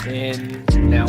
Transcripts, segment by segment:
in now.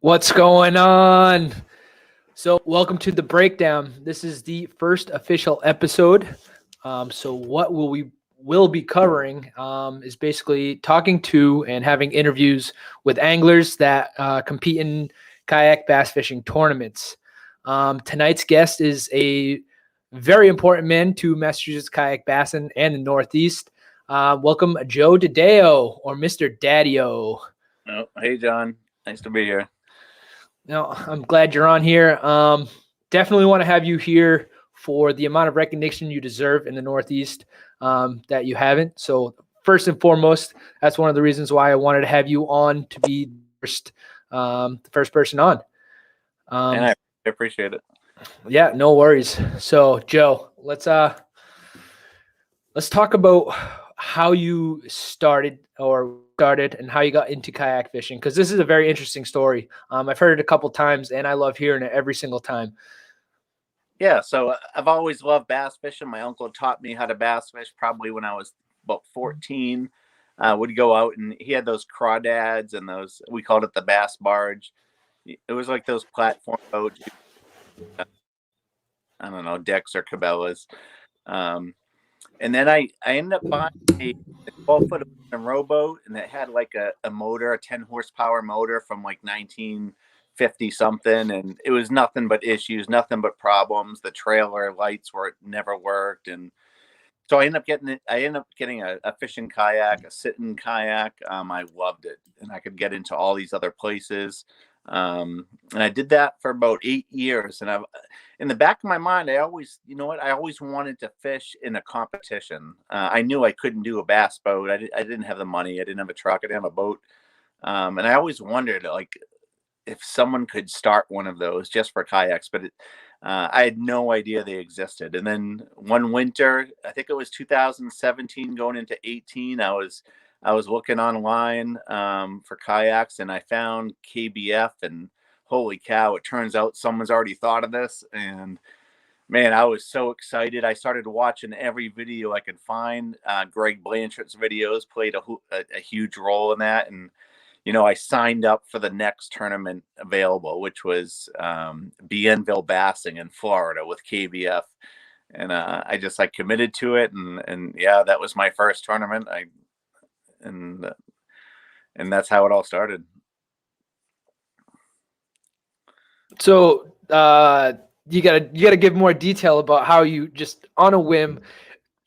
What's going on? So welcome to the breakdown. This is the first official episode. So what we will be covering is basically talking to and having interviews with anglers that compete in kayak bass fishing tournaments. Tonight's guest is a very important man to Massachusetts kayak bassing and the Northeast. Welcome, Joe DeDeo, or Mr. Daddy-O. Oh, hey, John. Nice to be here. No, I'm glad you're on here. Definitely want to have you here for the amount of recognition you deserve in the Northeast that you haven't. So first and foremost, that's one of the reasons why I wanted to have you on to be the first person on. And I appreciate it. Yeah, no worries. So Joe, let's talk about how you started and how you got into kayak fishing, because this is a very interesting story. I've heard it a couple times and I love hearing it every single time. Yeah, so I've always loved bass fishing. My uncle taught me how to bass fish probably when I was about 14. Would go out, and he had those crawdads and those, we called it the bass barge. It was like those platform boats. I don't know, decks or cabela's. And then I ended up buying a 12-foot rowboat, and it had like a motor, a 10 horsepower motor from like 1950 something, and it was nothing but issues, nothing but problems. The trailer lights never worked, and so I ended up getting a fishing kayak, a sitting kayak. I loved it, and I could get into all these other places. And I did that for about 8 years. And in the back of my mind, I always wanted to fish in a competition. I knew I couldn't do a bass boat. I didn't have the money. I didn't have a truck. I didn't have a boat. And I always wondered, like, if someone could start one of those just for kayaks, but I had no idea they existed. And then one winter, I think it was 2017 going into 18, I was looking online for kayaks, and I found KBF, and holy cow, it turns out someone's already thought of this. And man, I was so excited. I started watching every video I could find. Greg Blanchard's videos played a huge role in that. And, I signed up for the next tournament available, which was Bienville Bassing in Florida with KBF. And I committed to it. And yeah, that was my first tournament. And that's how it all started. So you gotta give more detail about how you just on a whim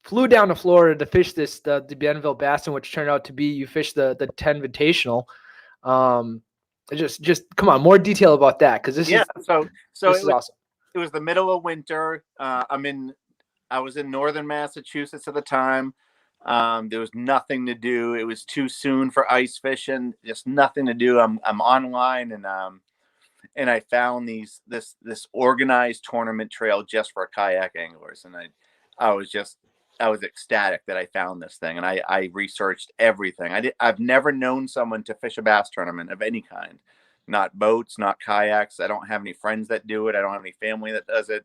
flew down to Florida to fish the Bienville Basin, which turned out to be, you fished the 10 Invitational. Just come on, more detail about that, because this is awesome. It was the middle of winter. I was in northern Massachusetts at the time. There was nothing to do. It was too soon for ice fishing. Just nothing to do. I'm online, and I found this organized tournament trail just for kayak anglers, and I was ecstatic that I found this thing, and I researched everything. I've never known someone to fish a bass tournament of any kind, not boats, not kayaks. I don't have any friends that do it. I don't have any family that does it.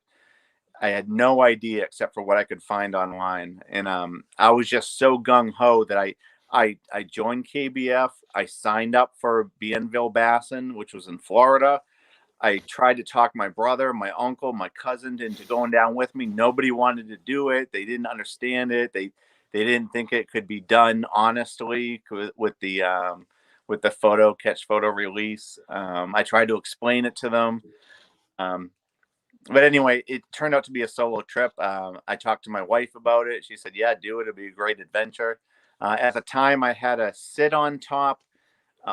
I had no idea except for what I could find online. And I was just so gung-ho that I joined KBF. I signed up for Bienville Basin, which was in Florida. I tried to talk my brother, my uncle, my cousin into going down with me. Nobody wanted to do it. They didn't understand it. They didn't think it could be done honestly with the catch photo release. I tried to explain it to them. But anyway, it turned out to be a solo trip. I talked to my wife about it. She said, yeah, do it. It'll be a great adventure. At the time, I had a sit on top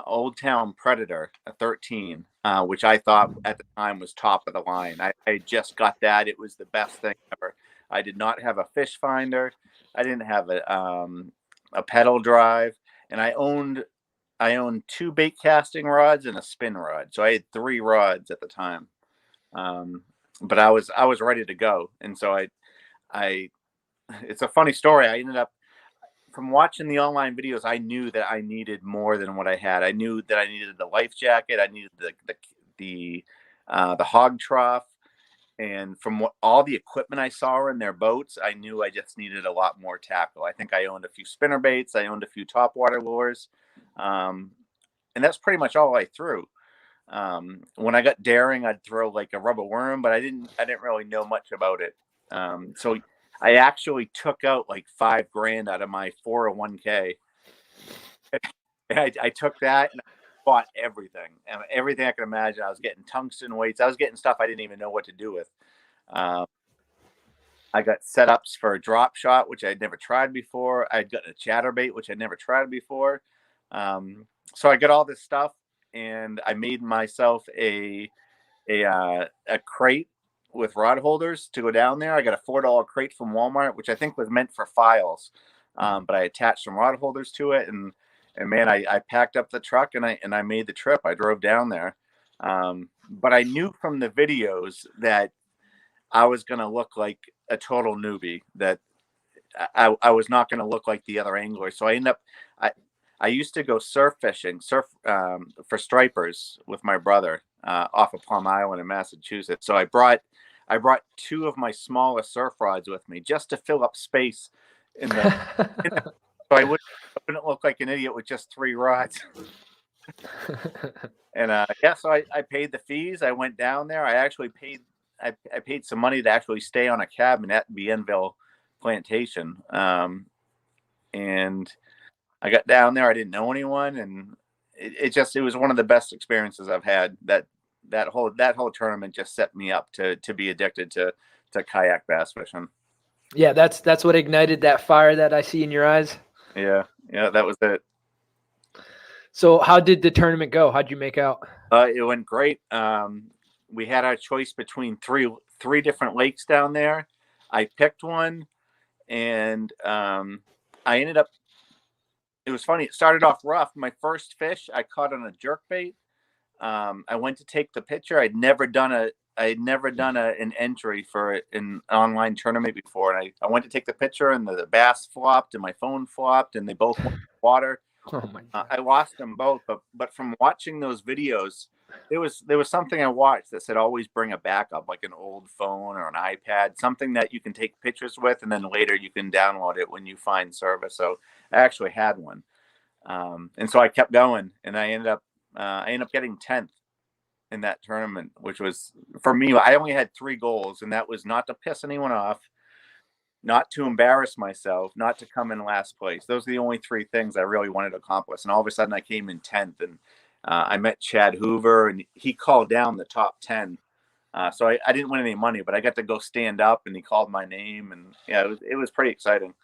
Old Town Predator, a 13, which I thought at the time was top of the line. I just got that. It was the best thing ever. I did not have a fish finder. I didn't have a pedal drive. And I owned 2 bait casting rods and a spin rod. So I had 3 rods at the time. But I was ready to go. And so it's a funny story. I ended up, from watching the online videos, I knew that I needed more than what I had. I knew that I needed the life jacket. I needed the hog trough. And from all the equipment I saw in their boats, I knew I just needed a lot more tackle. I think I owned a few spinner baits. I owned a few topwater lures. And that's pretty much all I threw. When I got daring, I'd throw like a rubber worm, but I didn't really know much about it. So I actually took out like $5,000 out of my 401k. I took that and I bought everything and everything I could imagine. I was getting tungsten weights. I was getting stuff I didn't even know what to do with. I got setups for a drop shot, which I'd never tried before. I'd gotten a chatterbait, which I'd never tried before. So I got all this stuff, and I made myself a crate with rod holders to go down there. I got a $4 crate from Walmart, which I think was meant for files, but I attached some rod holders to it, and man, I packed up the truck and I made the trip. I drove down there, but I knew from the videos that I was going to look like a total newbie, that I was not going to look like the other anglers. So I used to go surf fishing for stripers with my brother off of Plum Island in Massachusetts. So I brought 2 of my smallest surf rods with me just to fill up space so I wouldn't look like an idiot with just 3 rods. And so I paid the fees. I went down there. I actually paid some money to actually stay on a cabin at Bienville Plantation. And I got down there. I didn't know anyone, and it was one of the best experiences I've had. That whole tournament just set me up to be addicted to kayak bass fishing. Yeah, that's what ignited that fire that I see in your eyes. Yeah, that was it. So how did the tournament go? How'd you make out? It went great. We had our choice between three different lakes down there. I picked one, and I ended up. It was funny. It started off rough. My first fish I caught on a jerkbait. I went to take the picture. I'd never done an entry for an online tournament before, and I went to take the picture, and the bass flopped, and my phone flopped, and they both went in the water. Oh my God. I lost them both, but from watching those videos, there was something I watched that said always bring a backup, like an old phone or an iPad, something that you can take pictures with, and then later you can download it when you find service. So I actually had one, and so I kept going, and I ended up getting 10th in that tournament, which was, for me, I only had 3 goals, and that was not to piss anyone off, not to embarrass myself, not to come in last place. Those are the only 3 things I really wanted to accomplish. And all of a sudden I came in 10th, and I met Chad Hoover, and he called down the top 10. So I didn't win any money, but I got to go stand up, and he called my name, and yeah, it was pretty exciting.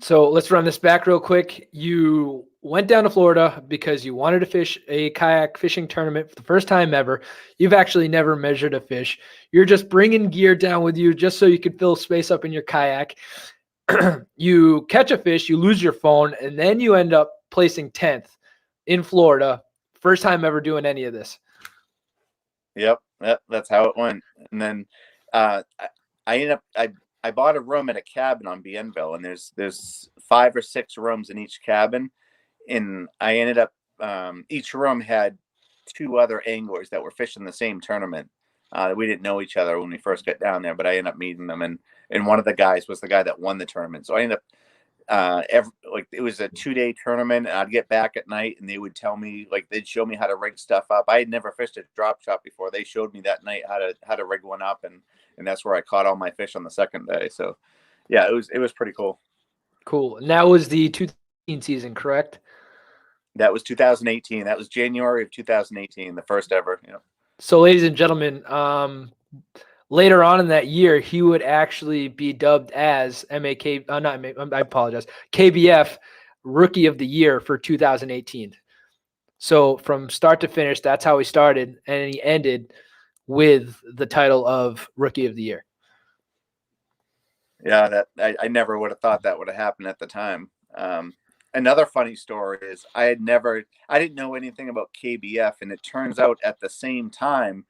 So let's run this back real quick. You went down to Florida because you wanted to fish a kayak fishing tournament for the first time ever. You've actually never measured a fish. You're just bringing gear down with you just so you could fill space up in your kayak. You catch a fish, you lose your phone, and then you end up placing 10th in Florida. First time ever doing any of this. Yep, that's how it went. And then I ended up I bought a room at a cabin on Bienville, and there's 5 or 6 rooms in each cabin, and I ended up each room had 2 other anglers that were fishing the same tournament. We didn't know each other when we first got down there, but I ended up meeting them, and one of the guys was the guy that won the tournament. So I ended up it was a 2-day tournament, and I'd get back at night, and they would tell me, like, they'd show me how to rig stuff up. I had never fished a drop shot before. They showed me that night how to rig one up, and that's where I caught all my fish on the second day. So yeah, it was pretty cool. Cool. And that was the 2018 season, correct? That was 2018. That was January of 2018, the first ever. Yeah. So ladies and gentlemen, later on in that year, he would actually be dubbed as KBF Rookie of the Year for 2018. So from start to finish, that's how he started, and he ended with the title of Rookie of the Year. Yeah, that I never would have thought that would have happened at the time. Another funny story is I didn't know anything about KBF, and it turns out at the same time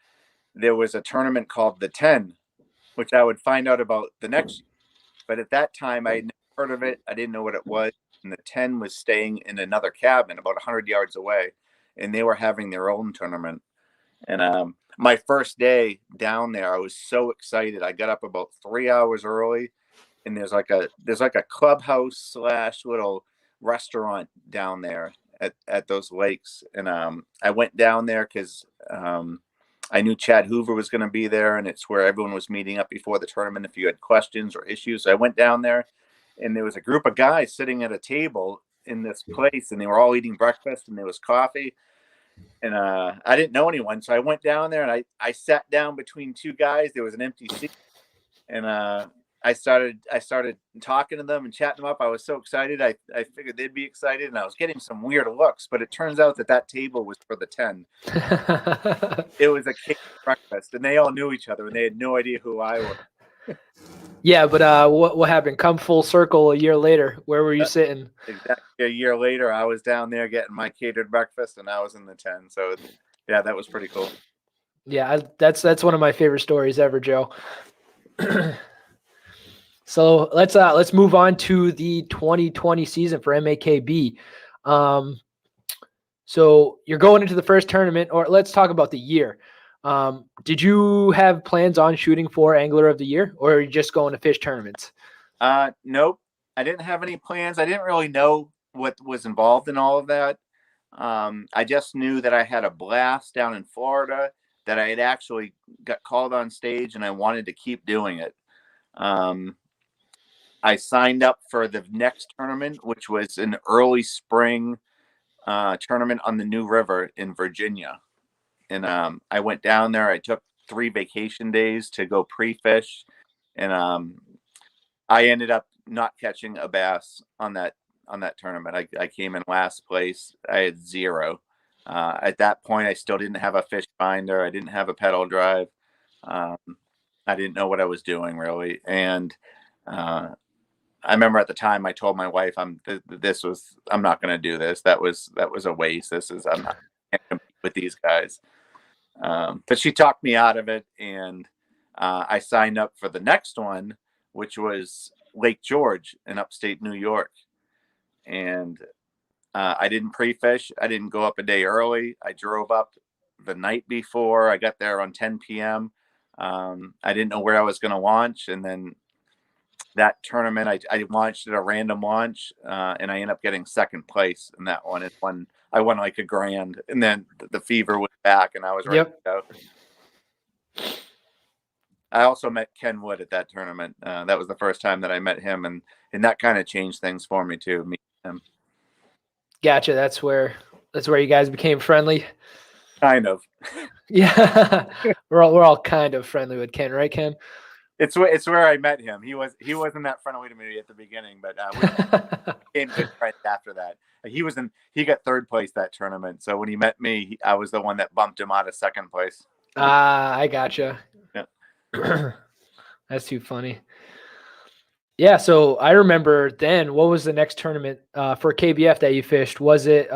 there was a tournament called the 10, which I would find out about the next year. But at that time I had never heard of it. I didn't know what it was, and the 10 was staying in another cabin about 100 yards away, and they were having their own tournament. And my first day down there, I was so excited. I got up about 3 hours early, and there's like a clubhouse / little restaurant down there at those lakes. And I went down there because I knew Chad Hoover was going to be there, and it's where everyone was meeting up before the tournament if you had questions or issues. So I went down there, and there was a group of guys sitting at a table, in this place, and they were all eating breakfast, and there was coffee. And I didn't know anyone, so I went down there and I sat down between two guys. There was an empty seat, and I started talking to them and chatting them up. I was so excited. I figured they'd be excited, and I was getting some weird looks. But it turns out that table was for the 10. It was a cake breakfast, and they all knew each other, and they had no idea who I was. Yeah, but what happened? Come full circle a year later. Where were you sitting? Exactly. A year later, I was down there getting my catered breakfast, and I was in the 10. So, yeah, that was pretty cool. Yeah, that's one of my favorite stories ever, Joe. So let's move on to the 2020 season for MAKB. So you're going into the first tournament, or let's talk about the year. Did you have plans on shooting for Angler of the Year, or are you just going to fish tournaments? Nope. I didn't have any plans. I didn't really know what was involved in all of that. I just knew that I had a blast down in Florida, that I had actually got called on stage, and I wanted to keep doing it. I signed up for the next tournament, which was an early spring tournament on the New River in Virginia. And I went down there. I took 3 vacation days to go pre-fish. And I ended up not catching a bass on that tournament. I came in last place. I had 0. At that point, I still didn't have a fish finder. I didn't have a pedal drive. I didn't know what I was doing, really. And I remember at the time I told my wife, I'm not going to do this. That was a waste. I'm not going to compete with these guys. But she talked me out of it, and I signed up for the next one, which was Lake George in upstate New York. And I didn't pre-fish. I didn't go up a day early. I drove up the night before. I got there on 10 p.m. I didn't know where I was going to launch, and then that tournament, I launched at a random launch, and I ended up getting second place in that one. I won like $1,000, and then the fever was back, and I was ready to go. I also met Ken Wood at that tournament. That was the first time that I met him, and that kind of changed things for me too. Meeting him. Gotcha. That's where you guys became friendly. Kind of. Yeah, we're all kind of friendly with Ken, right, Ken? It's where I met him. He wasn't that friendly to me at the beginning, but we became good friends after that. He got third place that tournament. So when he met me, I was the one that bumped him out of second place. I gotcha. Yeah. That's too funny. Yeah, so I remember then, what was the next tournament for KBF that you fished? Was it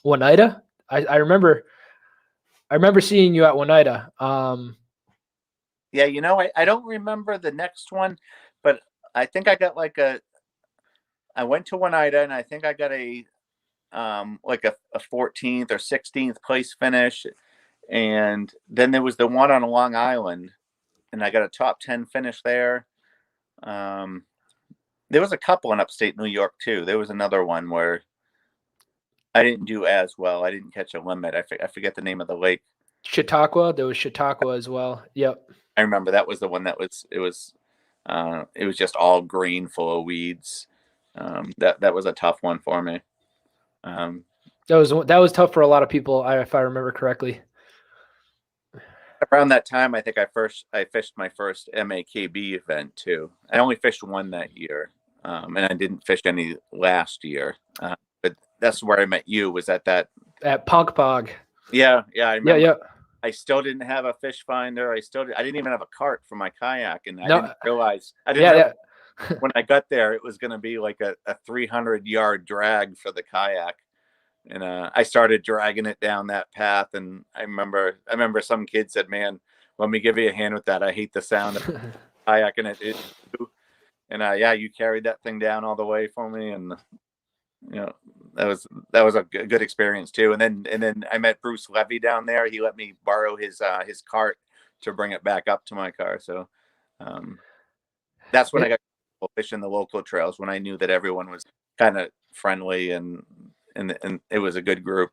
Oneida? I remember seeing you at Oneida. Yeah, I don't remember the next one, but I think I got I went to Oneida, and I think I got a 14th or 16th place finish. And then there was the one on Long Island, and I got a top 10 finish there. There was a couple in upstate New York too. There was another one where I didn't do as well. I didn't catch a limit. I forget the name of the lake. Chautauqua. There was Chautauqua as well. Yep. I remember that was the one that it was just all green, full of weeds. That was a tough one for me. That was tough for a lot of people, if I remember correctly. Around that time, I think I fished my first MAKB event too. I only fished one that year, and I didn't fish any last year. But that's where I met you. Was at Punk Pog. Yeah, I remember. Yeah. I still didn't have a fish finder. I didn't even have a cart for my kayak, and I didn't realize when I got there it was going to be like a 300-yard drag for the kayak. And I started dragging it down that path, and I remember some kid said, "Man, let me give you a hand with that. I hate the sound of kayaking it." And you carried that thing down all the way for me, and that was a good experience too. And then I met Bruce Levy down there. He let me borrow his cart to bring it back up to my car. So that's when I got fishing the local trails, when I knew that everyone was kind of friendly and it was a good group.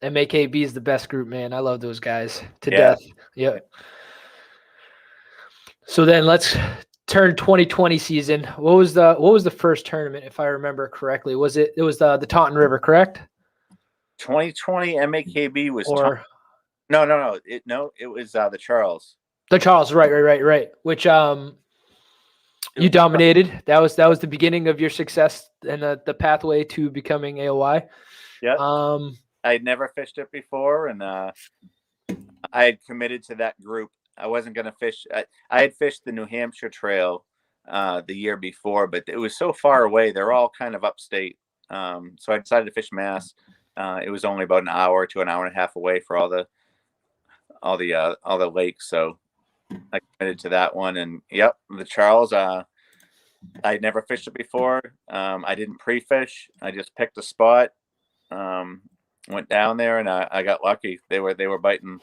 MAKB is the best group, man. I love those guys to death. Yeah. So then let's turned 2020 season. What was the first tournament, if I remember correctly? Was it was the Taunton River, correct? 2020 MAKB was Or no. It was the Charles. the Charles, right. Which you dominated. That was the beginning of your success and the pathway to becoming AOY. Yeah. I had never fished it before, and I had committed to that group. I wasn't going to fish. I had fished the New Hampshire Trail the year before, but it was so far away. They're all kind of upstate. So I decided to fish Mass. It was only about an hour to an hour and a half away for all the lakes. So I committed to that one. And yep, the Charles, I'd never fished it before. I didn't pre-fish. I just picked a spot, went down there, and I got lucky. They were biting.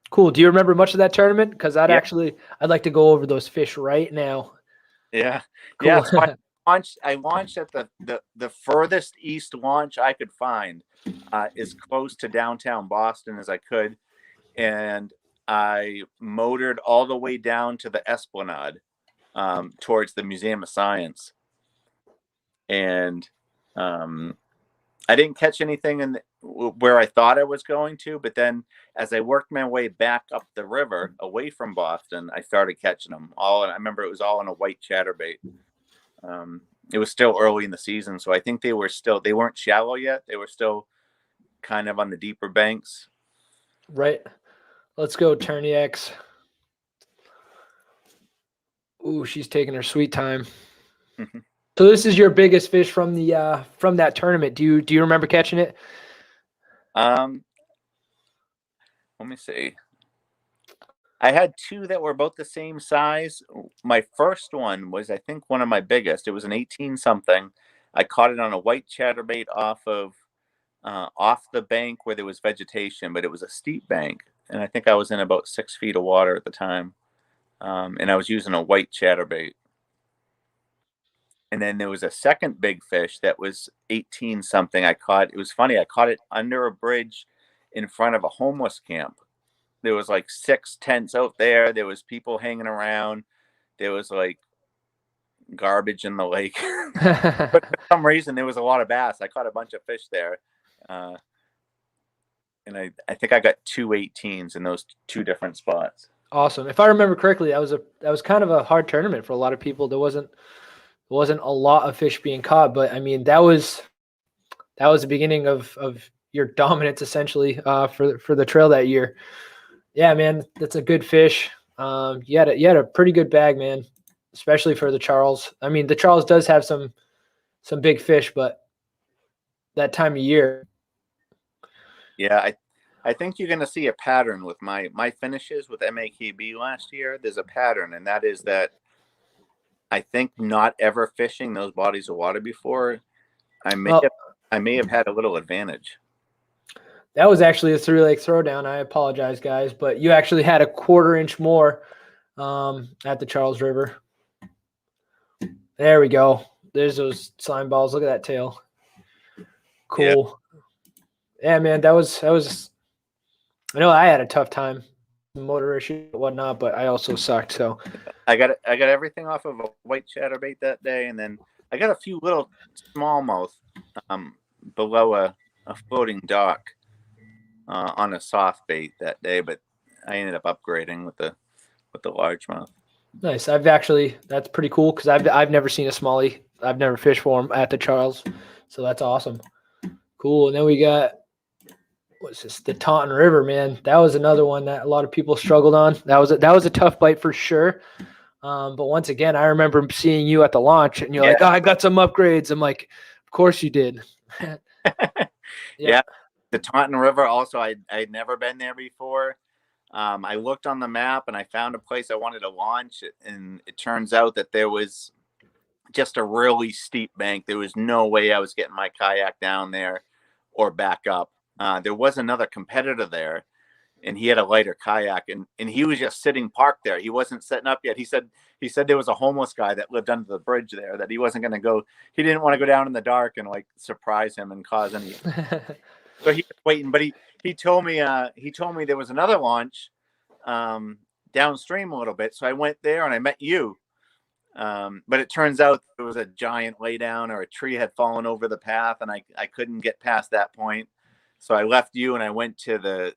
Cool. Do you remember much of that tournament? Because I'd like to go over those fish right now. Yeah. Cool. Yeah. So I launched at the furthest east launch I could find, as close to downtown Boston as I could. And I motored all the way down to the Esplanade, towards the Museum of Science. And I didn't catch anything where I thought I was going to, but then as I worked my way back up the river away from Boston, I started catching them all. And I remember it was all on a white chatterbait. It was still early in the season, so I think they weren't shallow yet. They were still kind of on the deeper banks. Right. Let's go, Turniacs. Ooh, she's taking her sweet time. So this is your biggest fish from that tournament. Do you remember catching it? Let me see. I had two that were both the same size. My first one was, I think, one of my biggest. It was an 18 something. I caught it on a white chatterbait off the bank where there was vegetation, but it was a steep bank. And I think I was in about 6 feet of water at the time. And I was using a white chatterbait. And then there was a second big fish that was 18 something I caught. It was funny. I caught it under a bridge in front of a homeless camp. There was like 6 tents out there. There was people hanging around. There was like garbage in the lake. But for some reason, there was a lot of bass. I caught a bunch of fish there. And I think I got 2 18s in those 2 different spots. Awesome. If I remember correctly, that was kind of a hard tournament for a lot of people. There wasn't a lot of fish being caught, but I mean that was the beginning of your dominance essentially for the trail that year. Yeah, man, that's a good fish. You had a pretty good bag, man, especially for the Charles. I mean, the Charles does have some big fish, but that time of year. Yeah, I think you're going to see a pattern with my finishes with MAKB last year. There's a pattern, and that is that I think not ever fishing those bodies of water before, I may have had a little advantage. That was actually a 3-leg throwdown. I apologize, guys, but you actually had a 1/4 inch more at the Charles River. There we go. There's those slime balls. Look at that tail. Cool. Yeah, man, that was. I know I had a tough time, motor issue and whatnot, but I also sucked. So I got everything off of a white chatterbait that day, and then I got a few little smallmouth below a floating dock on a soft bait that day, but I ended up upgrading with the largemouth. Nice. That's pretty cool because I've never seen a smallie. I've never fished for them at the Charles, so that's awesome. Cool. And then we got what's this? The Taunton River, man. That was another one that a lot of people struggled on. That was a tough bite for sure. But once again, I remember seeing you at the launch, and you're like, "Oh, I got some upgrades." I'm like, "Of course you did." Yeah. The Taunton River. Also, I'd never been there before. I looked on the map and I found a place I wanted to launch, and it turns out that there was just a really steep bank. There was no way I was getting my kayak down there or back up. There was another competitor there, and he had a lighter kayak, and he was just sitting parked there. He wasn't setting up yet. He said there was a homeless guy that lived under the bridge there, that he wasn't going to go. He didn't want to go down in the dark and like surprise him and cause any. So he was waiting, but he told me there was another launch downstream a little bit. So I went there and I met you, But it turns out there was a giant laydown, or a tree had fallen over the path, and I couldn't get past that point. So I left you and I went to the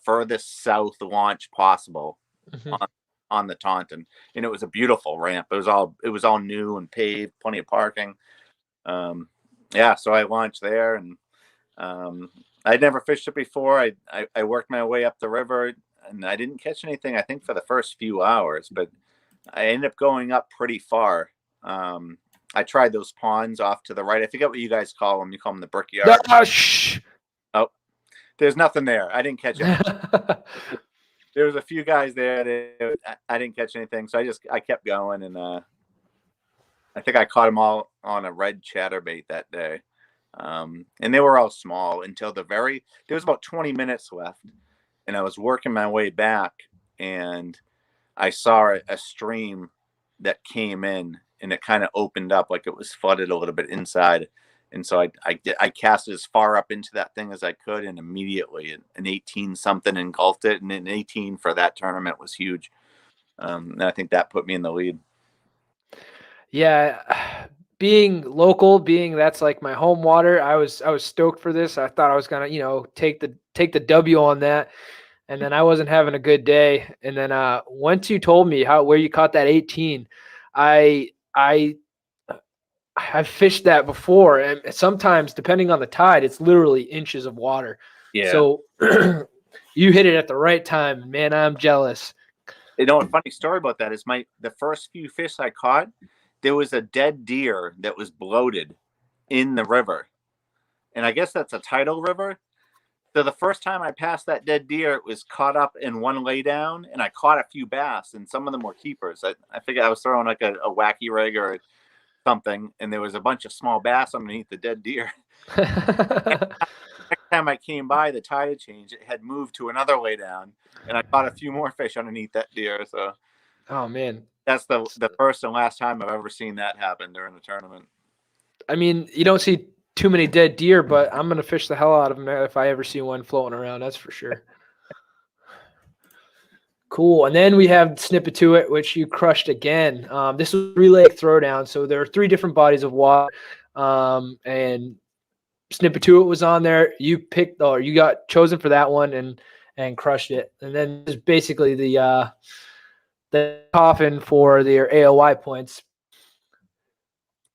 furthest south launch possible Mhm. on the Taunton, and it was a beautiful ramp. It was all new and paved, plenty of parking. Yeah, so I launched there, and I'd never fished it before. I worked my way up the river, and I didn't catch anything, I think, for the first few hours, but I ended up going up pretty far. I tried those ponds off to the right. I forget what you guys call them. You call them the brickyard. Ah, shh. Oh, there's nothing there. I didn't catch it. There was a few guys there. I didn't catch anything, so I kept going, and I think I caught them all on a red chatterbait that day. And they were all small until there was about 20 minutes left, and I was working my way back, and I saw a stream that came in, and it kind of opened up, like it was flooded a little bit inside. And so I cast as far up into that thing as I could, and immediately an 18 something engulfed it. And an 18 for that tournament was huge. And I think that put me in the lead. Yeah, being local, being that's like my home water, I was stoked for this. I thought I was gonna, take the W on that, and then I wasn't having a good day. And then once you told me where you caught that 18, I I've fished that before, and sometimes depending on the tide, it's literally inches of water. Yeah. So you hit it at the right time, man. I'm jealous. A funny story about that is the first few fish I caught, there was a dead deer that was bloated in the river. And I guess that's a tidal river. So the first time I passed that dead deer, it was caught up in one laydown, and I caught a few bass, and some of them were keepers. I figured I was throwing like a wacky rig or something, and there was a bunch of small bass underneath the dead deer. Next time I came by, the tide had changed. It had moved to another laydown, and I caught a few more fish underneath that deer. So, Oh man, that's the first and last time I've ever seen that happen during a tournament. I mean, you don't see too many dead deer, but I'm gonna fish the hell out of them if I ever see one floating around. That's for sure. Cool. And then we have Snippet to It, which you crushed again. This was relay throwdown, so there are 3 different bodies of water, and Snippet to It was on there. You picked, or you got chosen for that one, and crushed it. And then there's basically the coffin for their AOY points.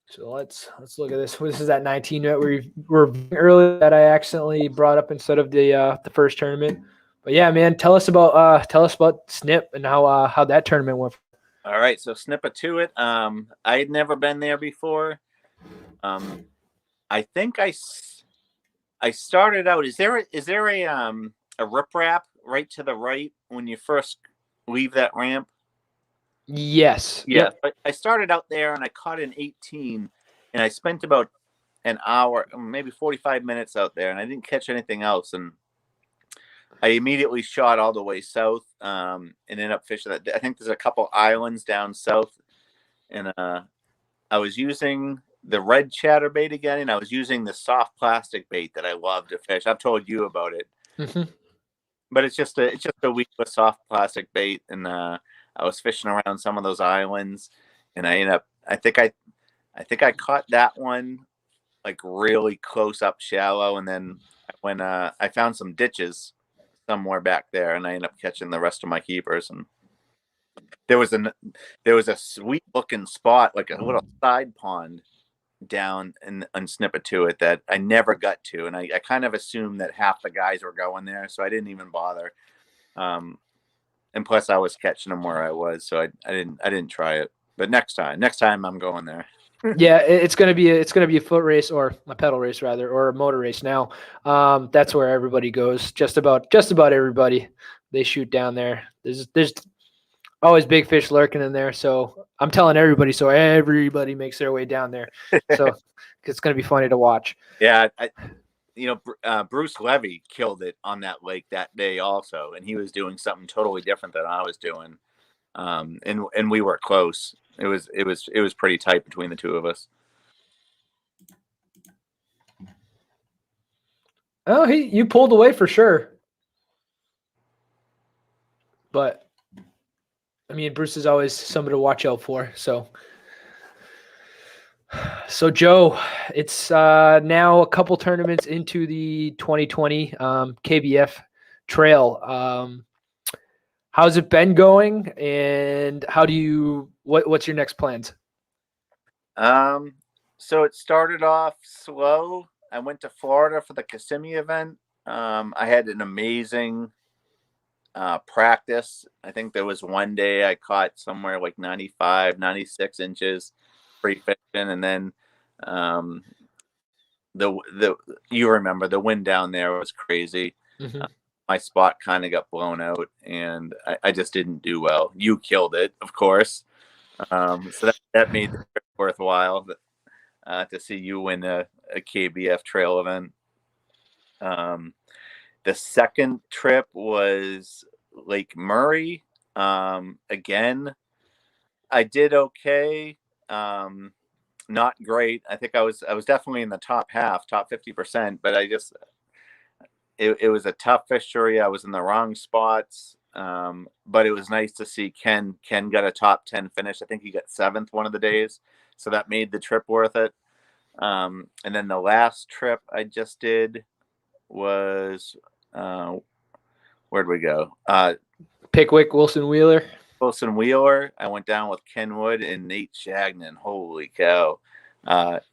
So let's look at this. This is that 19 that we were earlier that I accidentally brought up instead of the first tournament. But yeah, man, tell us about Snip and how that tournament went. All right, so Snippet to It. I had never been there before. I think I started out. Is there a riprap right to the right when you first leave that ramp? Yes. Yeah. Yep. I started out there, and I caught an 18, and I spent about an hour, maybe 45 minutes out there, and I didn't catch anything else. And I immediately shot all the way south, and ended up fishing that. I think there's a couple islands down south, and I was using the red chatterbait again, and I was using the soft plastic bait that I love to fish. I've told you about it, but it's just a weedless soft plastic bait, and I was fishing around some of those islands, and I think I caught that one like really close up shallow, and then when I found some ditches somewhere back there, and I ended up catching the rest of my keepers. And there was a sweet looking spot, like a little side pond down and Snippet to It that I never got to, and I kind of assumed that half the guys were going there, so I didn't even bother. And plus I was catching them where I was, so I didn't try it. But next time I'm going there. Yeah, it's gonna be a foot race, or a pedal race rather, or a motor race now. That's where everybody goes. Just about everybody, they shoot down there. There's always big fish lurking in there, so I'm telling everybody, so everybody makes their way down there. So it's gonna be funny to watch. Yeah, Bruce Levy killed it on that lake that day also, and he was doing something totally different than I was doing. And we were close. It was pretty tight between the two of us. Oh, you pulled away for sure. But I mean, Bruce is always somebody to watch out for. So Joe, it's now a couple tournaments into the 2020 KBF trail. How's it been going, and what's your next plans? So it started off slow. I went to Florida for the Kissimmee event. I had an amazing practice. I think there was one day I caught somewhere like 95, 96 inches free fishing, and then the you remember the wind down there was crazy. Mm-hmm. My spot kind of got blown out, and I just didn't do well. You killed it, of course. So that made the trip worthwhile to see you win a KBF trail event. The second trip was Lake Murray. Again, I did okay. Not great. I think I was definitely in the top half, top 50%, but it was a tough fishery. I was in the wrong spots. But it was nice to see Ken got a top 10 finish. I think he got 7th one of the days. So that made the trip worth it. And then the last trip I just did was, where'd we go? Pickwick, Wilson Wheeler. I went down with Ken Wood and Nate Shagnon. Holy cow.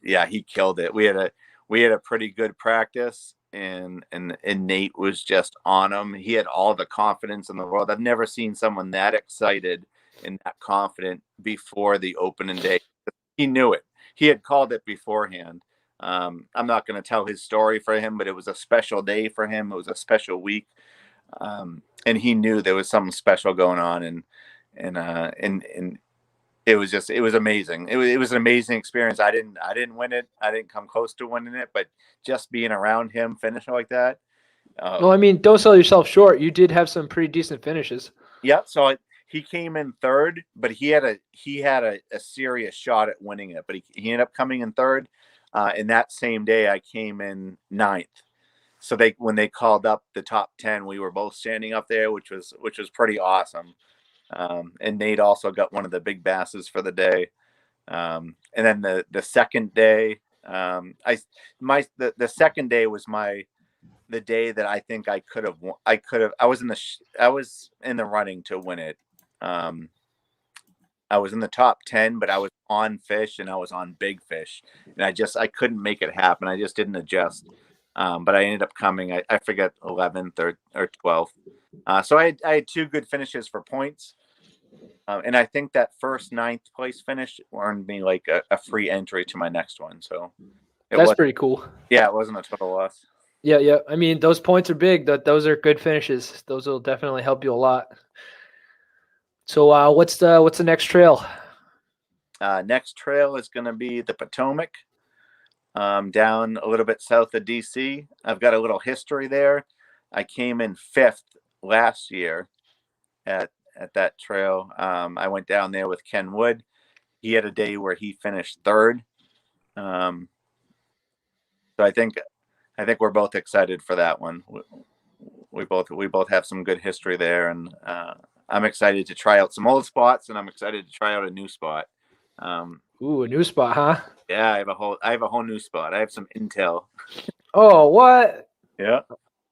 Yeah, he killed it. We had a pretty good practice, and Nate was just on him. He had all the confidence in the world. I've never seen someone that excited and that confident before the opening day. He knew it. He had called it beforehand. I'm not going to tell his story for him, but it was a special day for him. It was a special week. And he knew there was something special going on, and it was amazing. It was an amazing experience. I didn't win it. I didn't come close to winning it, but just being around him finishing like that. Well, I mean, don't sell yourself short. You did have some pretty decent finishes. Yeah. So he came in third, but he had a serious shot at winning it, but he ended up coming in third. And that same day I came in 9th. So when they called up the top 10, we were both standing up there, which was pretty awesome. And Nate also got one of the big basses for the day. And then the second day, the second day was the day that I think I could have. I was in the running to win it. I was in the top 10, but I was on fish and I was on big fish, and I couldn't make it happen. I just didn't adjust. But I ended up coming, I forget, 11th or 12th. So I had 2 good finishes for points. And I think that first 9th place finish earned me like a free entry to my next one. So that's pretty cool. Yeah, it wasn't a total loss. Yeah. I mean, those points are big. Those are good finishes. Those will definitely help you a lot. So what's the next trail? Next trail is going to be the Potomac. Down a little bit south of DC. I've got a little history there. I came in 5th last year at that trail. I went down there with Ken Wood. He had a day where he finished 3rd. So I think we're both excited for that one. We both have some good history there, and I'm excited to try out some old spots, and I'm excited to try out a new spot. Ooh, a new spot, huh? Yeah, I have a whole new spot. I have some intel. Oh, what? Yeah.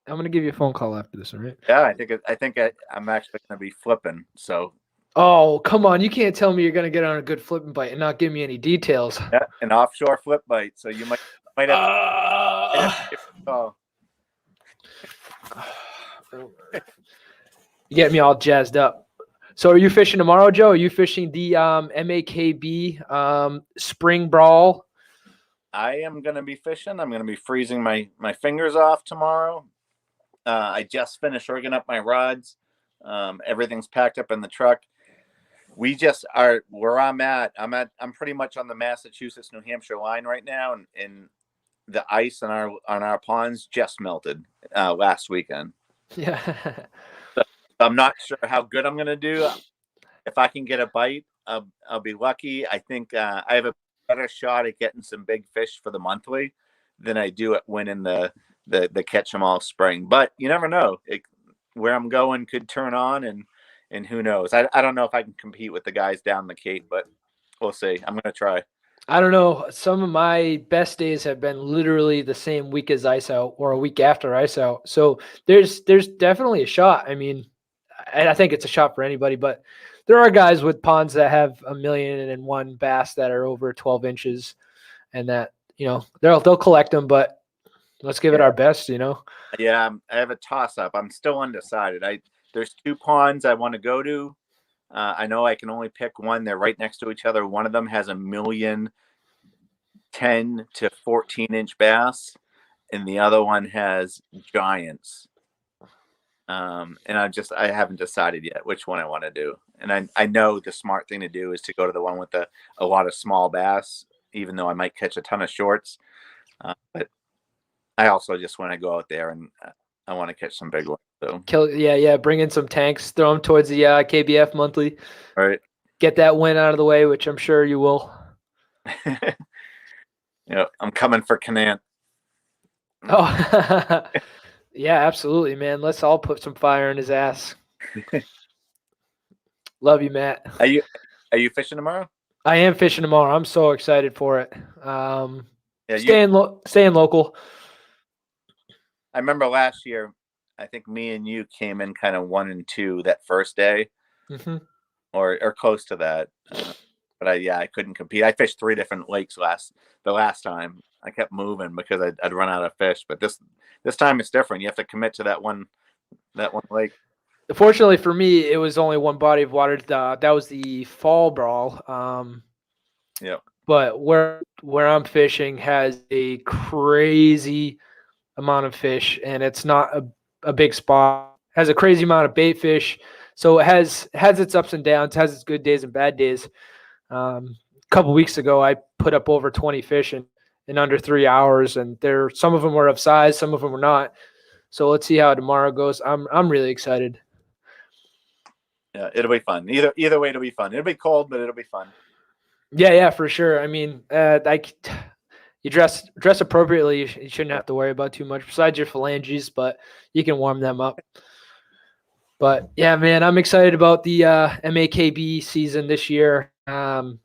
I'm gonna give you a phone call after this, all right? Yeah, I think I'm actually gonna be flipping. So. Oh, come on! You can't tell me you're gonna get on a good flipping bite and not give me any details. Yeah, an offshore flip bite. So you might have. Oh. You get me all jazzed up. So are you fishing tomorrow, Joe? Are you fishing the MAKB spring brawl? I am going to be fishing. I'm going to be freezing my fingers off tomorrow. I just finished rigging up my rods. Everything's packed up in the truck. We just are where I'm I'm pretty much on the Massachusetts, New Hampshire line right now. And the ice on our ponds just melted last weekend. Yeah. I'm not sure how good I'm going to do. If I can get a bite, I'll be lucky. I think I have a better shot at getting some big fish for the monthly than I do at winning the catch 'em all spring. But you never know. Where I'm going could turn on, and and who knows? I don't know if I can compete with the guys down the Cape, but we'll see. I'm gonna try. I don't know. Some of my best days have been literally the same week as ice out or a week after ice out. So there's definitely a shot. I mean, and I think it's a shot for anybody, but there are guys with ponds that have 1,000,001 bass that are over 12 inches, and that they'll collect them. But let's give it our best. Yeah, I have a toss up. I'm still undecided. There's 2 ponds I want to go to. I know I can only pick one. They're right next to each other. One of them has 1,000,010 to 14-inch bass, and the other one has giants. And I haven't decided yet which one I want to do. And I know the smart thing to do is to go to the one with a lot of small bass, even though I might catch a ton of shorts. But I also just want to go out there and I want to catch some big ones. So bring in some tanks, throw them towards the KBF monthly. All right. Get that win out of the way, which I'm sure you will. I'm coming for Canant. Oh, yeah, absolutely, man. Let's all put some fire in his ass. Love you, Matt. Are you fishing tomorrow? I am fishing tomorrow. I'm so excited for it. Staying local. I remember last year, I think me and you came in kind of 1 and 2 that first day, or close to that. But I couldn't compete. I fished 3 different lakes the last time. I kept moving because I'd run out of fish. But this time it's different. You have to commit to that one lake. Fortunately for me, it was only one body of water. That was the Fall Brawl. Yeah. But where I'm fishing has a crazy amount of fish, and it's not a big spot. It has a crazy amount of bait fish, so it has its ups and downs, has its good days and bad days. A couple weeks ago, I put up over 20 fish in under 3 hours, and some of them were of size, some of them were not. So let's see how tomorrow goes. I'm really excited. Yeah, it'll be fun. Either way, it'll be fun. It'll be cold, but it'll be fun. Yeah, for sure. I mean, you dress appropriately. You shouldn't have to worry about too much besides your phalanges, but you can warm them up. But yeah, man, I'm excited about the MAKB season this year. I'm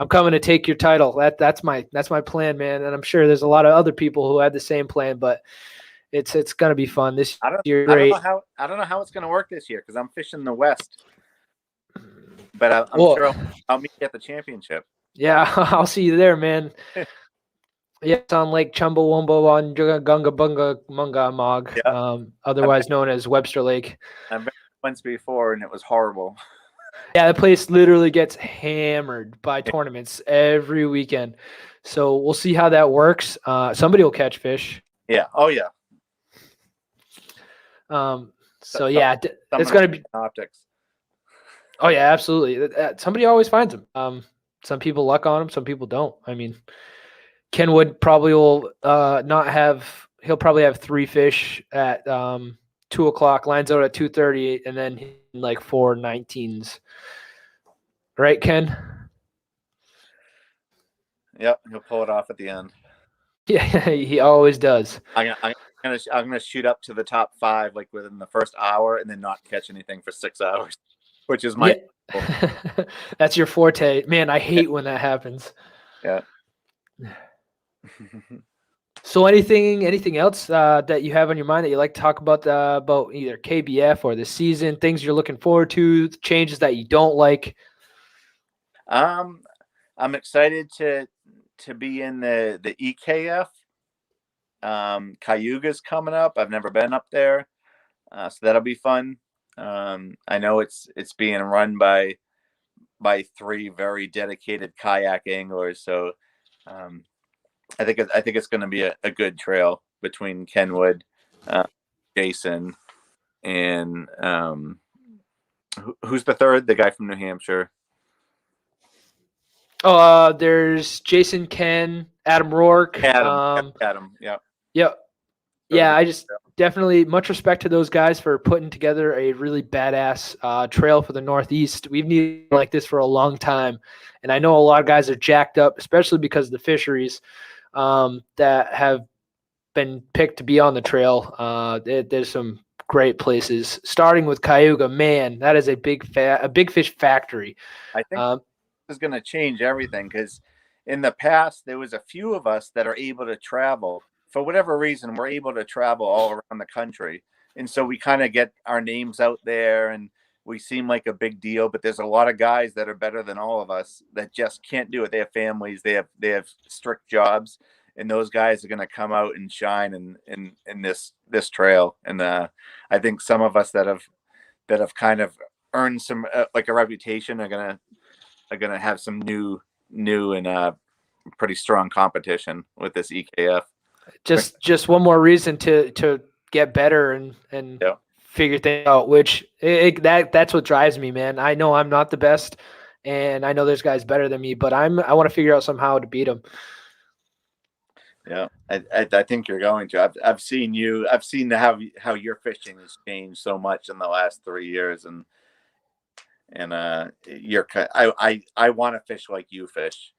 coming to take your title. That's my plan, man. And I'm sure there's a lot of other people who had the same plan, but it's gonna be fun this year. I don't know how it's gonna work this year because I'm fishing the West. But I'm sure I'll meet you at the championship. Yeah, I'll see you there, man. Yeah, it's on Lake Chumbawamba on Gunga Bunga Munga Mog, otherwise known as Webster Lake. I've been once before, and it was horrible. Yeah, the place literally gets hammered by tournaments every weekend. So we'll see how that works. Somebody will catch fish. Yeah. Oh, yeah. It's going to be optics. Oh, yeah, absolutely. Somebody always finds them. Some people luck on them. Some people don't. I mean, Kenwood probably will he'll probably have 3 fish at 2 o'clock, lines out at 2:30, and then like 4 19s. Right, Ken? Yep, he'll pull it off at the end. Yeah, he always does. I'm gonna shoot up to the top 5 like within the first hour, and then not catch anything for 6 hours, which is my. Yeah. That's your forte, man. I hate when that happens. Yeah. So anything else that you have on your mind that you like to talk about either KBF or the season, things you're looking forward to, changes that you don't like? I'm excited to be in the EKF. Cayuga's coming up. I've never been up there, so that'll be fun. I know it's being run by 3 very dedicated kayak anglers, so I think it's going to be a good trail between Kenwood, Jason, and who's the third? The guy from New Hampshire. Oh, there's Jason, Ken, Adam Rourke. Adam. Yep. Yeah, I just definitely much respect to those guys for putting together a really badass trail for the Northeast. We've needed like this for a long time, and I know a lot of guys are jacked up, especially because of the fisheries that have been picked to be on the trail. There's some great places. Starting with Cayuga, man, that is a big fish factory. I think this is going to change everything, because in the past there was a few of us that are able to travel for whatever reason. We're able to travel all around the country, and so we kind of get our names out there and we seem like a big deal. But there's a lot of guys that are better than all of us that just can't do it. They have families, they have strict jobs, and those guys are going to come out and shine in this trail. And I think some of us that have kind of earned some like a reputation are gonna have some new and pretty strong competition with this EKF. Just one more reason to get better and Yeah. figure things out, which that's what drives me, man. I know I'm not the best, and I know there's guys better than me, but I want to figure out somehow to beat them. Yeah, I think you're going to. I've seen you. I've seen how your fishing has changed so much in the last 3 years, and I want to fish like you fish,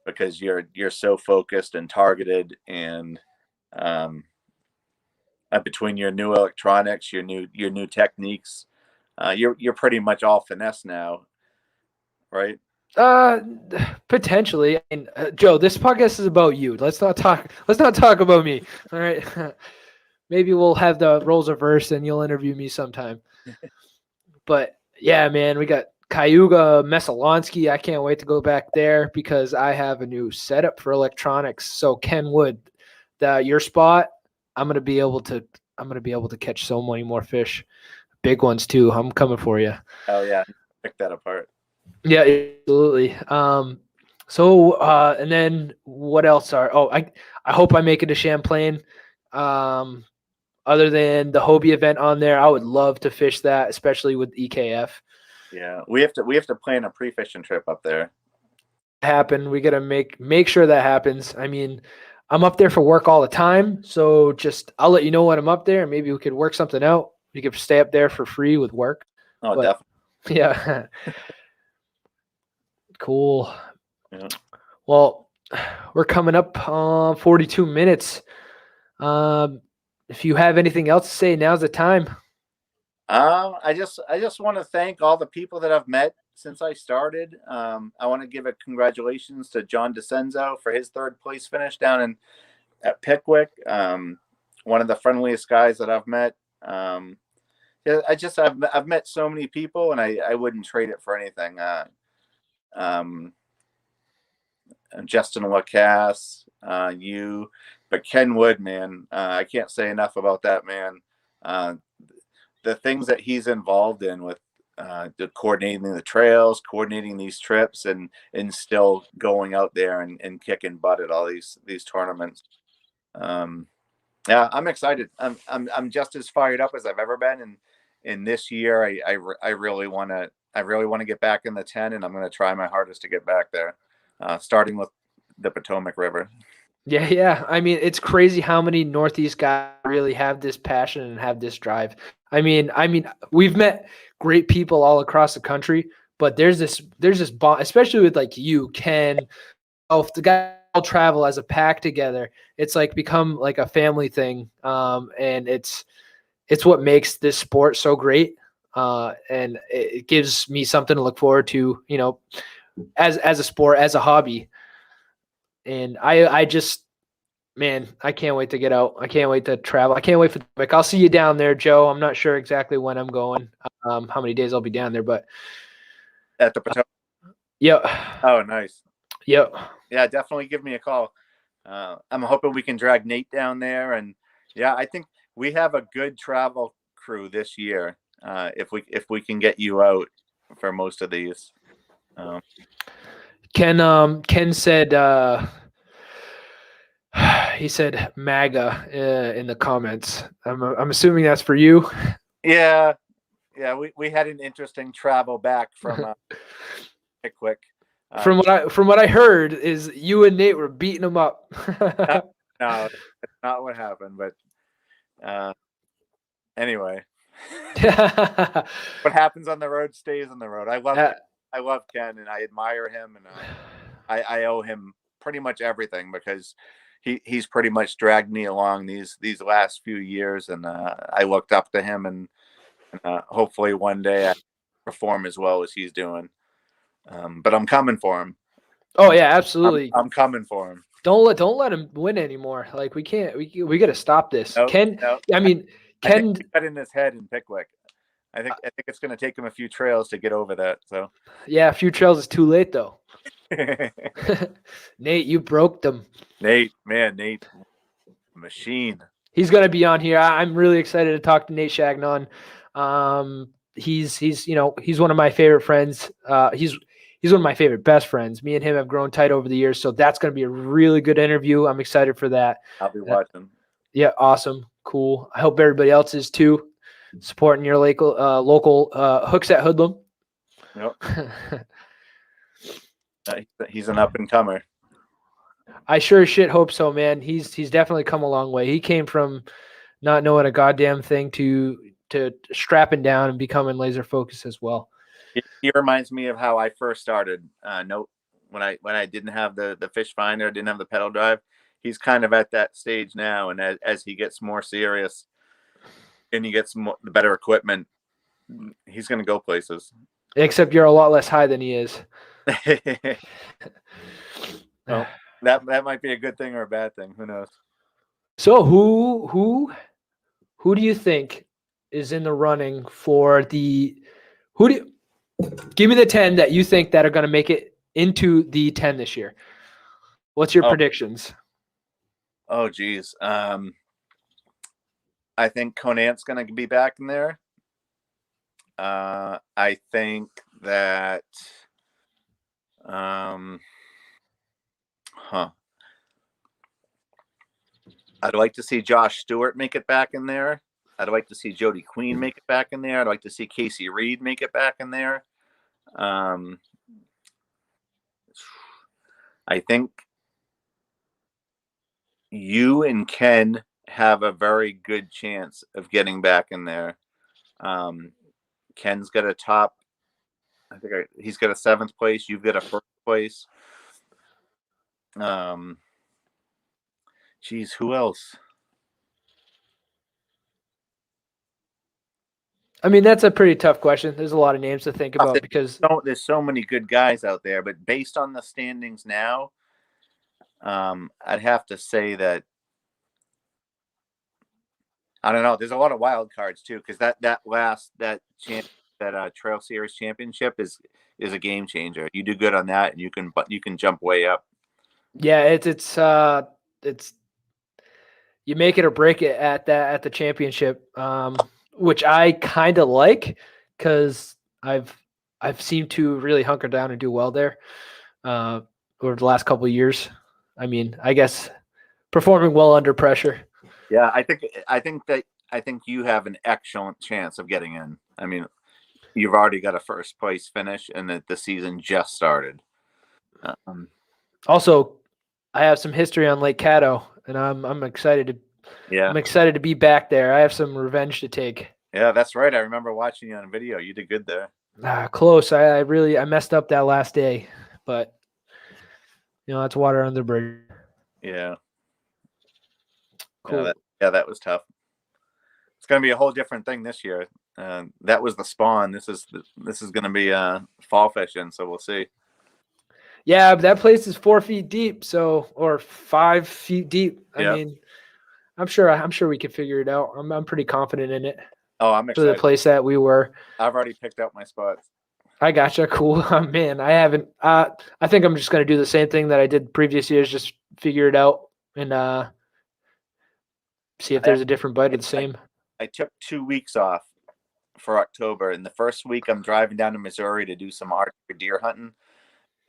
because you're so focused and targeted, and between your new electronics, your new techniques, you're pretty much all finesse now, right? Potentially. I mean, Joe, this podcast is about you. Let's not talk about me. All right. Maybe we'll have the roles reversed and you'll interview me sometime. But yeah, man, we got Cayuga, Mesalonsky. I can't wait to go back there because I have a new setup for electronics. So Kenwood, your spot, I'm gonna be able to catch so many more fish, big ones too. I'm coming for you. Oh yeah, pick that apart. Yeah, absolutely. And then what else I hope I make it to Champlain. Other than the Hobie event on there, I would love to fish that, especially with EKF. Yeah, we have to plan a pre-fishing trip up there. Happen. We got to make sure that happens. I mean, I'm up there for work all the time, so I'll let you know when I'm up there, and maybe we could work something out. We could stay up there for free with work. Oh, definitely. Yeah. Cool. Yeah. Well, we're coming up on 42 minutes. If you have anything else to say, now's the time. I just want to thank all the people that I've met since I started. I want to give a congratulations to John DeCenzo for his 3rd place finish down at Pickwick. One of the friendliest guys that I've met. Yeah, I've met so many people, and I wouldn't trade it for anything. Justin Lacasse, you, but Ken Wood, man, I can't say enough about that man. The things that he's involved in with coordinating the trails, coordinating these trips, and still going out there and kicking butt at all these tournaments. Yeah, I'm excited. I'm just as fired up as I've ever been. And this year, I really want to get back in the 10, and I'm going to try my hardest to get back there, starting with the Potomac River. Yeah. I mean, it's crazy how many Northeast guys really have this passion and have this drive. I mean, we've met great people all across the country, but there's this bond, especially with like you, Ken. If the guys all travel as a pack together, it's like become like a family thing. And it's what makes this sport so great. And it gives me something to look forward to, as a sport, as a hobby. And I just, man, I can't wait to get out. I can't wait to travel. I can't wait for like I'll see you down there, Joe. I'm not sure exactly when I'm going, how many days I'll be down there, but at the Potomac. Yep. Oh, nice. Yep. Yeah, definitely give me a call. I'm hoping we can drag Nate down there, and yeah, I think we have a good travel crew this year. If we can get you out for most of these. Ken said he said MAGA in the comments. I'm assuming that's for you. Yeah. We had an interesting travel back from Pickwick. From what I heard is you and Nate were beating him up. No, that's not what happened. But anyway, what happens on the road stays on the road. I love Ken, and I admire him, and I owe him pretty much everything, because he's pretty much dragged me along these last few years, and I looked up to him, and hopefully one day I perform as well as he's doing. But I'm coming for him. Oh yeah, absolutely. I'm coming for him. Don't let him win anymore. Like we can't. We got to stop this. Nope, Ken. nope. I mean, I think Ken. he got in his head in Pickwick. I think it's going to take him a few trails to get over that. So Yeah, a few trails is too late though. Nate, you broke them. Nate, machine. He's gonna be on here. I'm really excited to talk to Nate Chagnon. He's he's one of my favorite friends. He's one of my favorite best friends. Me and him have grown tight over the years, so that's gonna be a really good interview. I'm excited for that. I'll be watching. Yeah, awesome, cool. I hope everybody else is too, supporting your local Hooks at Hoodlum. Yep. He's an up and comer. I sure as shit hope so, man. He's definitely come a long way. He came from not knowing a goddamn thing to strapping down and becoming laser focused as well. He reminds me of how I first started. When I didn't have the fish finder, didn't have the pedal drive. He's kind of at that stage now, and as he gets more serious and he gets the better equipment, he's going to go places. Except you're a lot less high than he is. Well, that might be a good thing or a bad thing. Who knows? So who do you think is in the running for the? Give me the 10 that you think that are going to make it into the 10 this year. What's your predictions? Oh, geez. I think Conant's going to be back in there. I think that, I'd like to see Josh Stewart make it back in there. I'd like to see Jody Queen make it back in there. I'd like to see Casey Reed make it back in there. I think you and Ken have a very good chance of getting back in there. Ken's got a top. I think he's got a 7th place. You've got a 1st place. Geez, who else? I mean, that's a pretty tough question. There's a lot of names to think about because there's so many good guys out there. But based on the standings now, I'd have to say that I don't know. There's a lot of wild cards too, because that Trail Series championship is a game changer. You do good on that, and you can jump way up. Yeah, it's you make it or break it at the championship, which I kind of like because I've seemed to really hunker down and do well there over the last couple of years. I mean, I guess performing well under pressure. Yeah, I think you have an excellent chance of getting in. I mean, you've already got a 1st place finish, and the season just started. Also, I have some history on Lake Caddo, and I'm excited to. Yeah, I'm excited to be back there. I have some revenge to take. Yeah, that's right. I remember watching you on video. You did good there. Close. I messed up that last day, but that's water under the bridge. Yeah. Cool. Yeah, that was tough. It's going to be a whole different thing this year. That was the spawn. This is going to be fall fishing, so we'll see. Yeah, but that place is 4 feet deep, or 5 feet deep. I mean, I'm sure we can figure it out. I'm pretty confident in it. Oh, I'm excited. For the place that we were. I've already picked out my spots. I gotcha. Cool. Man, I haven't. I think I'm just going to do the same thing that I did previous years. Just figure it out and see if there's a different bite of the same. I took 2 weeks off for October, and the first week I'm driving down to Missouri to do some Arctic deer hunting,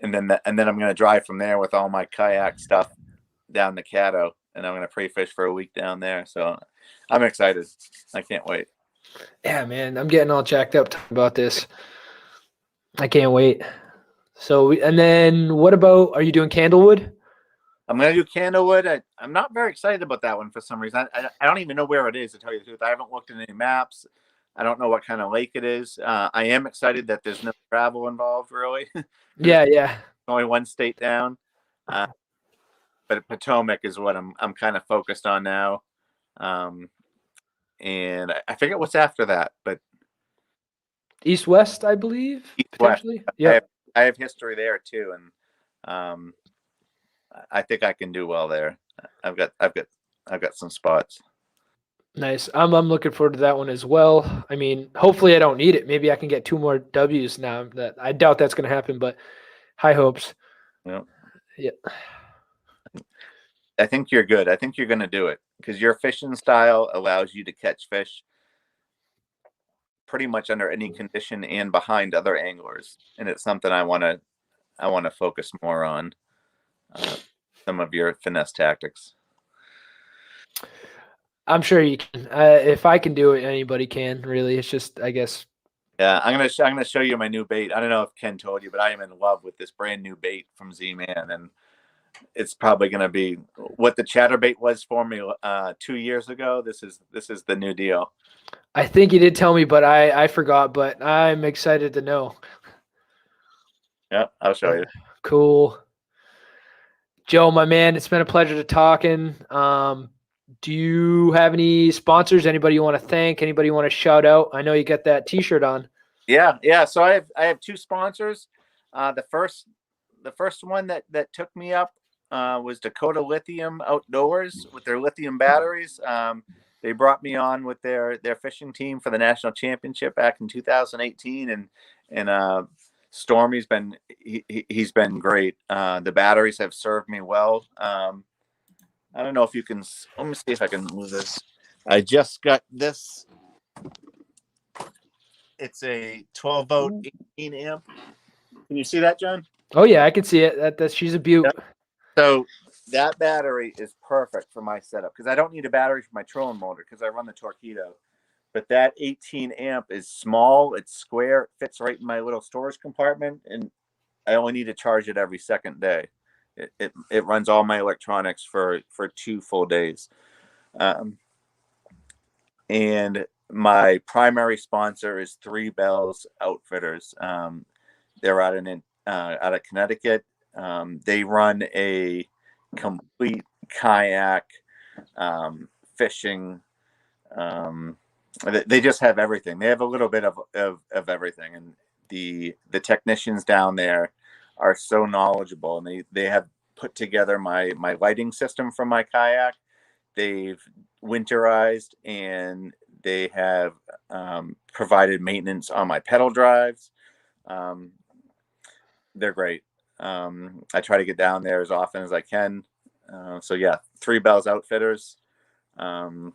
and then I'm going to drive from there with all my kayak stuff down to Caddo, and I'm going to pre-fish for a week down there. So I'm excited. I can't wait. Yeah, man, I'm getting all jacked up talking about this. I can't wait. So, and then what about, are you doing Candlewood? I'm going to do Candlewood. I'm not very excited about that one for some reason. I don't even know where it is, to tell you the truth. I haven't looked at any maps. I don't know what kind of lake it is. I am excited that there's no travel involved, really. Yeah. Only one state down. but Potomac is what I'm kind of focused on now. And I forget what's after that, but East West, I believe, East West. potentially. Yeah. I have history there too, and I think I can do well there. I've got some spots. Nice. I'm looking forward to that one as well. I mean, hopefully I don't need it. Maybe I can get 2 more W's now. That I doubt that's going to happen, but high hopes. Yeah. Yeah. I think you're good. I think you're going to do it because your fishing style allows you to catch fish pretty much under any condition and behind other anglers, and it's something I want to focus more on. Some of your finesse tactics. I'm sure you can. If I can do it, anybody can. Really, it's just, I guess. Yeah, I'm gonna show you my new bait. I don't know if Ken told you, but I am in love with this brand new bait from Z-Man, and it's probably gonna be what the chatterbait was for me 2 years ago. This is the new deal. I think you did tell me, but I forgot. But I'm excited to know. Yeah, I'll show you. Cool. Joe, my man, it's been a pleasure to talking. Do you have any sponsors? Anybody you want to thank? Anybody you want to shout out? I know you got that T-shirt on. Yeah. So I have 2 sponsors. The first one that took me up was Dakota Lithium Outdoors with their lithium batteries. They brought me on with their fishing team for the national championship back in 2018, and Stormy's been he's been great. The batteries have served me well. I don't know if you can. Let me see if I can move this. I just got this. It's a 12 volt 18 amp. Can you see that, John? Oh yeah, I can see it. That she's a beaut. Yep. So that battery is perfect for my setup because I don't need a battery for my trolling motor because I run the Torpedo. But that 18 amp is small, it's square, it fits right in my little storage compartment, and I only need to charge it every second day. It runs all my electronics for 2 full days. And my primary sponsor is 3 Bells Outfitters. They're out of Connecticut. They run a complete kayak fishing. They just have everything. They have a little bit of everything, and the technicians down there are so knowledgeable, and they have put together my lighting system for my kayak. They've winterized, and they have provided maintenance on my pedal drives. They're great. I try to get down there as often as I can. So yeah, 3 Bells Outfitters, and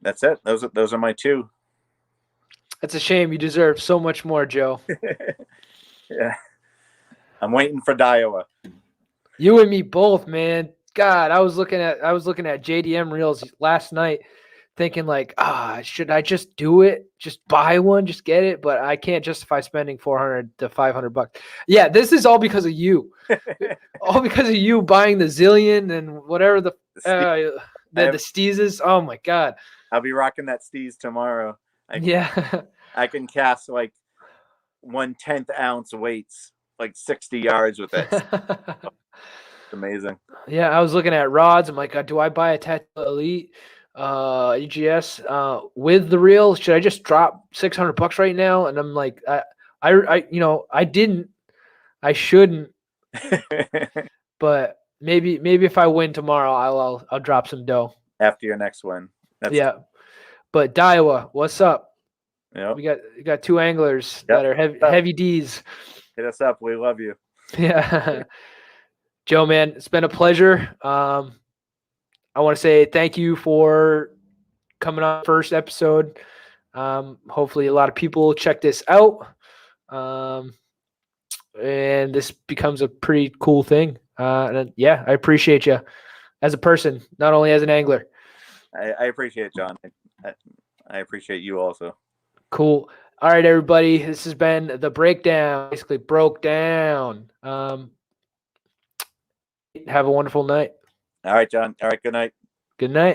that's it. Those are my 2. That's a shame. You deserve so much more, Joe. Yeah, I'm waiting for Daiwa. You and me both, man. God, I was looking at JDM reels last night, thinking like, should I just do it? Just buy one, just get it. But I can't justify spending $400 to $500. Yeah, this is all because of you. All because of you buying the Zillion and whatever the Steezes. Oh my God. I'll be rocking that Steez tomorrow. I can cast like 1/10 ounce weights, like 60 yards with it. Amazing. Yeah, I was looking at rods. I'm like, do I buy a Tattoo Elite EGS with the reel? Should I just drop $600 right now? And I'm like, I didn't. I shouldn't. But maybe if I win tomorrow, I'll drop some dough after your next win. Yeah. But Daiwa, what's up? Yep. We got 2 anglers that are heavy D's. Hit us up. We love you. Yeah. Joe, man, it's been a pleasure. I want to say thank you for coming on first episode. Hopefully a lot of people check this out. And this becomes a pretty cool thing. And yeah, I appreciate you as a person, not only as an angler. I appreciate it, John. I appreciate you also. Cool. All right, everybody. This has been the breakdown. Basically broke down. Have a wonderful night. All right, John. All right. Good night. Good night.